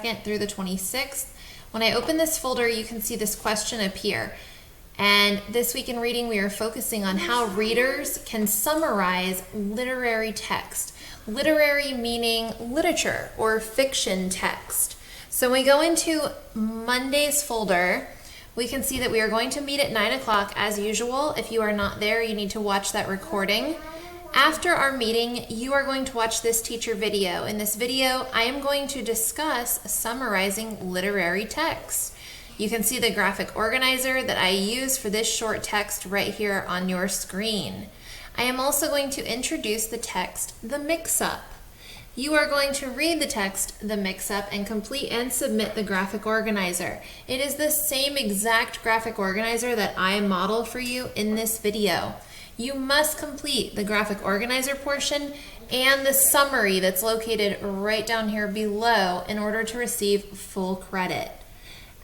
22nd through the 26th. When I open this folder, you can see this question appear. And this week in reading, we are focusing on how readers can summarize literary text. Literary meaning literature or fiction text. So when we go into Monday's folder, we can see that we are going to meet at 9 o'clock as usual. If you are not there, you need to watch that recording. After our meeting, you are going to watch this teacher video. In this video, I am going to discuss summarizing literary text. You can see the graphic organizer that I use for this short text right here on your screen. I am also going to introduce the text, The Mix-Up. You are going to read the text, The Mix-Up, and complete and submit the graphic organizer. It is the same exact graphic organizer that I model for you in this video. You must complete the graphic organizer portion and the summary that's located right down here below in order to receive full credit.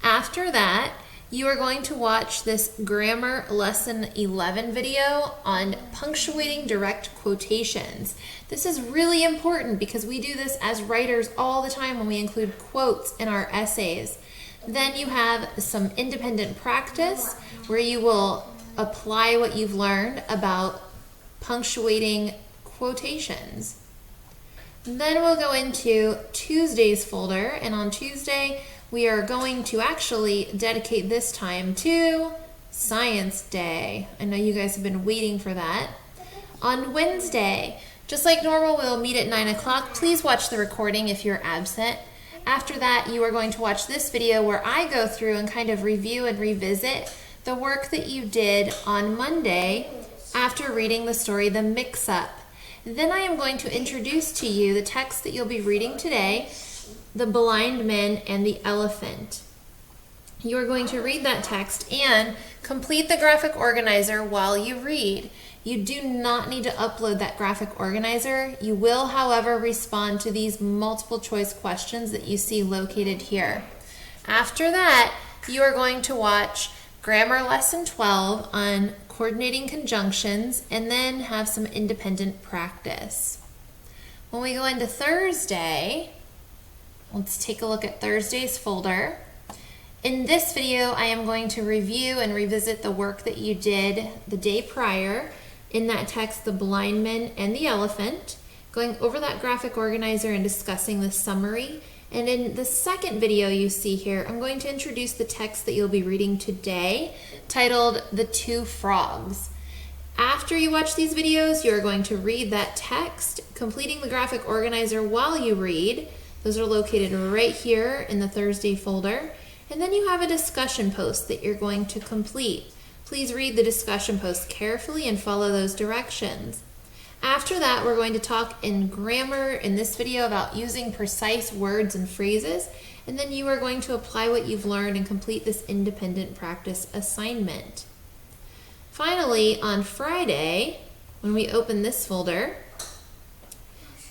After that, you are going to watch this Grammar Lesson 11 video on punctuating direct quotations. This is really important because we do this as writers all the time when we include quotes in our essays. Then you have some independent practice where you will apply what you've learned about punctuating quotations. Then we'll go into Tuesday's folder, and on Tuesday, we are going to actually dedicate this time to Science Day. I know you guys have been waiting for that. On Wednesday, just like normal, we'll meet at 9 o'clock. Please watch the recording if you're absent. After that, you are going to watch this video where I go through and kind of review and revisit the work that you did on Monday after reading the story, The Mix-Up. Then I am going to introduce to you the text that you'll be reading today, The Blind Men and the Elephant. You are going to read that text and complete the graphic organizer while you read. You do not need to upload that graphic organizer. You will, however, respond to these multiple choice questions that you see located here. After that, you are going to watch Grammar Lesson 12 on coordinating conjunctions and then have some independent practice. When we go into Thursday, let's take a look at Thursday's folder. In this video, I am going to review and revisit the work that you did the day prior in that text, The Blind Men and the Elephant, going over that graphic organizer and discussing the summary. And in the second video you see here, I'm going to introduce the text that you'll be reading today, titled The Two Frogs. After you watch these videos, you're going to read that text, completing the graphic organizer while you read. Those are located right here in the Thursday folder. And then you have a discussion post that you're going to complete. Please read the discussion post carefully and follow those directions. After that, we're going to talk in grammar in this video about using precise words and phrases, and then you are going to apply what you've learned and complete this independent practice assignment. Finally, on Friday, when we open this folder,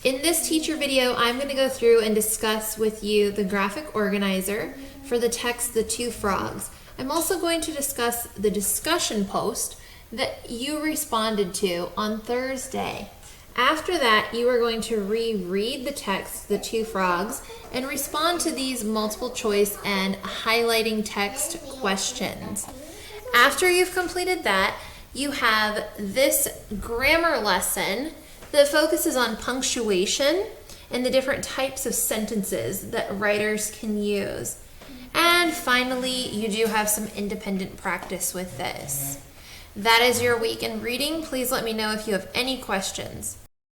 in this teacher video, I'm going to go through and discuss with you the graphic organizer for the text, The Two Frogs. I'm also going to discuss the discussion post that you responded to on Thursday. After that, you are going to reread the text, The Two Frogs, and respond to these multiple choice and highlighting text questions. After you've completed that, you have this grammar lesson that focuses on punctuation and the different types of sentences that writers can use. And finally, you do have some independent practice with this. That is your week in reading. Please let me know if you have any questions.